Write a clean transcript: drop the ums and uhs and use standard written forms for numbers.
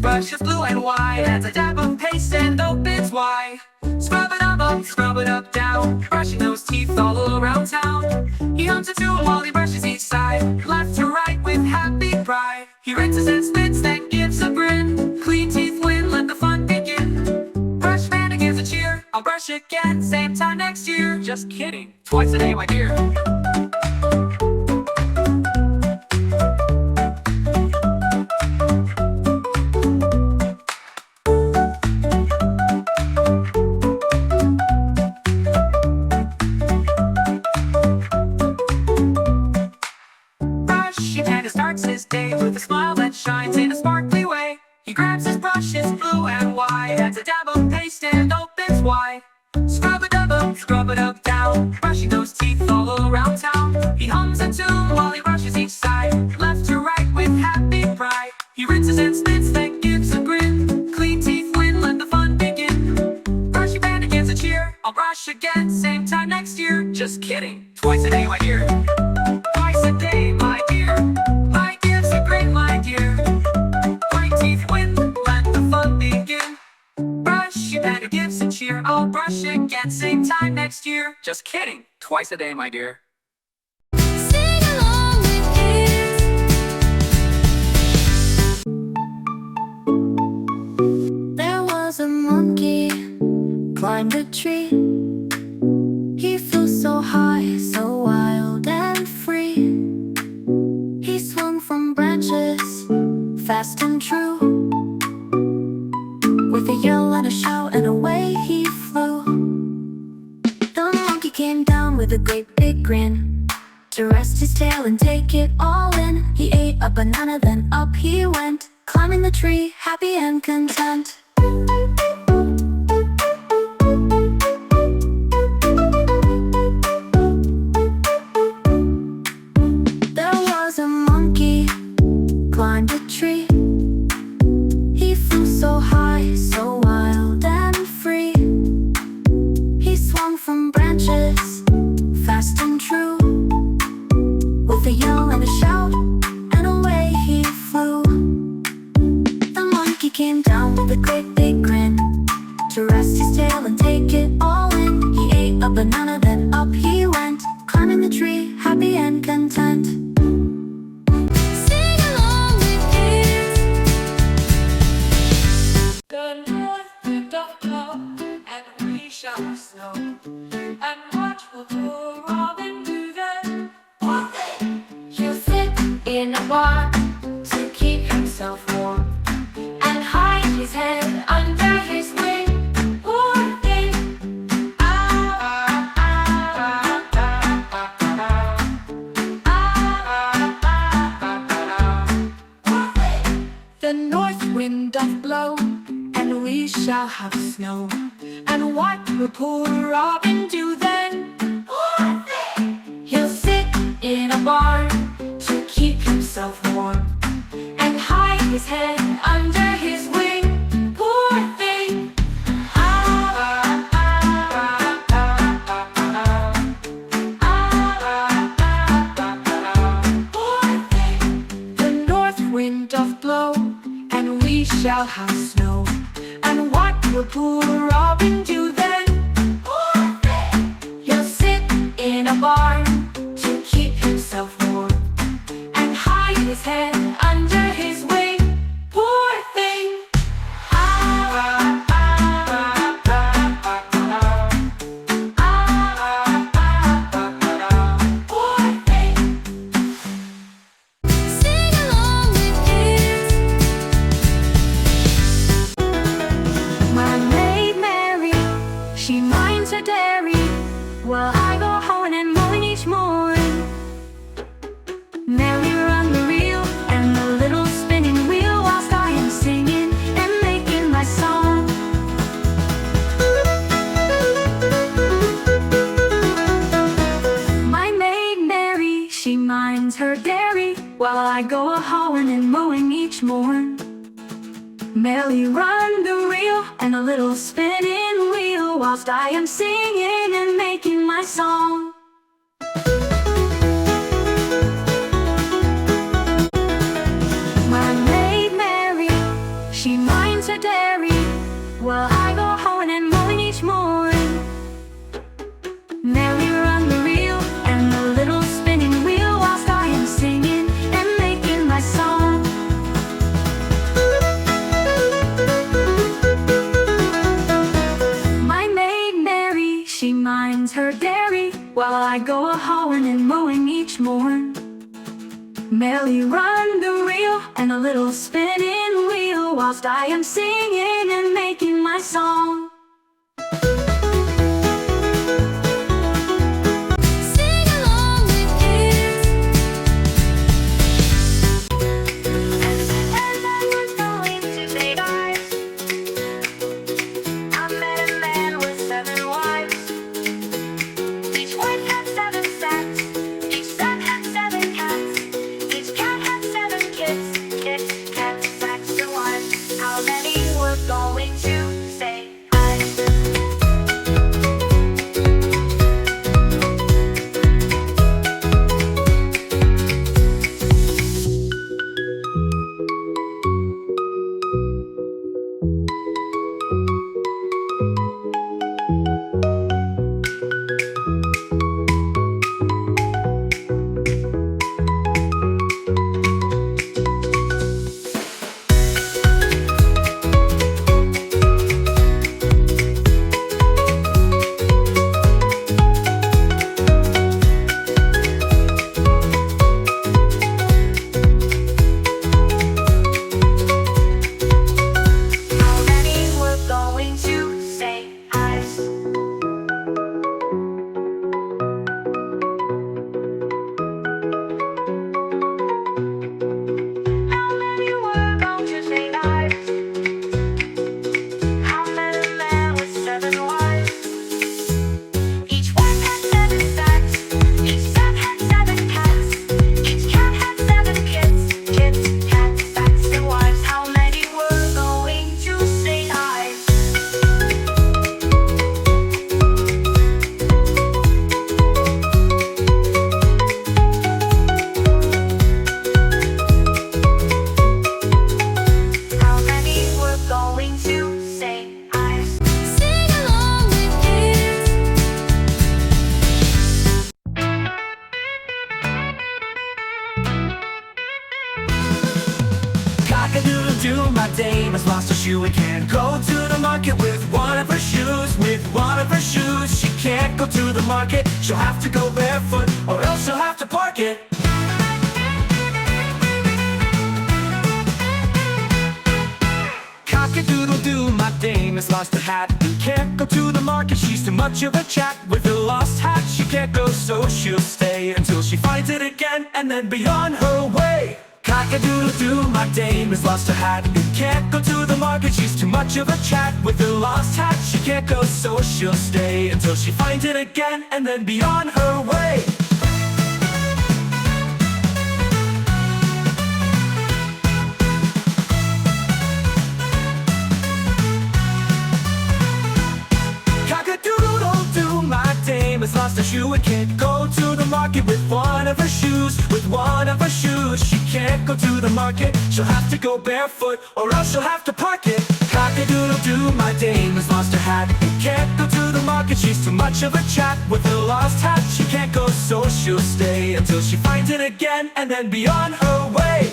toothbrush is blue and white, adds a dab of paste and opens wide. Scrub it up, down, brushing those teeth all around town. He hums a tune while he brushes each side, left to right with happy pride. He rinses and spits, then gives a grin. Clean teeth win, let the fun begin. Brush Panda gives a cheer, I'll brush again, same time next year. Just kidding, twice a day, my dear. Brushy Panda starts his day with a smile that shines in a sparkly way. He grabs his brush, it's blue and white, adds a dab of paste and opens wide. Scrub it up, down, brushing those teeth all around town. He hums a tune while he brushes each side, left to right with happy pride. He rinses and spits, then gives a grin. Clean teeth win, let the fun begin. Brushy Panda gives a cheer, I'll brush again, same time next year. Just kidding, twice a day, my dear. Twice a day, my dear. My gives a grin, my dear. White teeth win, let the fun begin. Brushy Panda gives a cheer, I'll brush again, same time next year. Just kidding, twice a day, my dear. Sing along with kids. There was a monkey, climbed a tree. He flew so high, so wild and free. He swung from branches, fast and true. With a yell and a shout and away he flew. The monkey came down with a great big grin to rest his tail and take it all in. He ate a banana, then up he went, climbing the tree, happy and content. There was a monkey, climbed a tree. He flew so high, so wild and free. He swung from branches, fast and true. With a yell and a shout, and away he flew. The monkey came down with a great big grin to rest his tail and take it all in. He ate a banana, then up he went, climbing the tree, happy and content. Sing along with kids. The north wind doth blow, and we shall snow. And what will poor Robin do then? He'll sit in a bar to keep himself warm and hide his head under his wing. Poor thing. The north wind doth blow, and we shall have snow. And what will poor Robin do then? Poor thing. He'll sit in a barn to keep himself warm and hide his head under his wing. Poor thing. Poor thing. The north wind doth blow, and we shall have snow. And what will poor Robin do then? Poor thing. He'll sit in a barn to keep himself warm and hide his head under his wing. Poor thing. Poor thing. Sing along with kids. My maid Mary, she minds her dairy while I go hoeing and mowing each morning. Mary run the reel and the little spinning wheel whilst I am singing and making my song. My maid Mary, she minds her dairy while I go a-hoeing and mowing each morn. Merrily run the reel and a little spinning wheel whilst I am singing and making my song. My maid Mary, she while I go a-hoeing and mowing each morn. Merrily run the reel and a little spinning wheel, whilst I am singing and making my song. Sing along with kids. As I was going to Vegas, I met a man with 7 wives. Each wife had 7 sacks, each sack had 7 cats, each cat had 7 kids, kids, cats, sacks, and wives. How many were going to say I? How many were going to say I? How many were going to say I? I met a man with 7 wives. Each wife had 7 sacks, each sack had 7 cats, each cat had 7 kids, kids, cats, sacks, and wives. How many were going to say I? How many were going to say I? Sing along with kids. Cock-a-doodle-doo, my dame has lost her shoe and can't go to the market with one of her shoes. With one of her shoes, she can't go to the market. She'll have to go barefoot, or else she'll have to park it. Cock-a-doodle-doo, my dame has lost her hat and can't go to the market. She's too much of a chat with her lost hat. She can't go, so she'll stay until she finds it again and then be on her way. Cock-a-doodle-doo, my dame has lost her hat and can't go to the market. She's too much of a chat with her lost hat. She can't go, so she'll stay until she finds it again and then be on her way. Cock-a-doodle-doo, my dame has lost her shoe and can't go to the market with one of her shoes. With one of her shoes, she can't go to the market. She'll have to go barefoot, or else she'll have to park it. Cock-a-doodle-doo, my dame has lost her hat and can't go to the market. She's too much of a chat with her lost hat. She can't go, so she'll stay until she finds it again and then be on her way.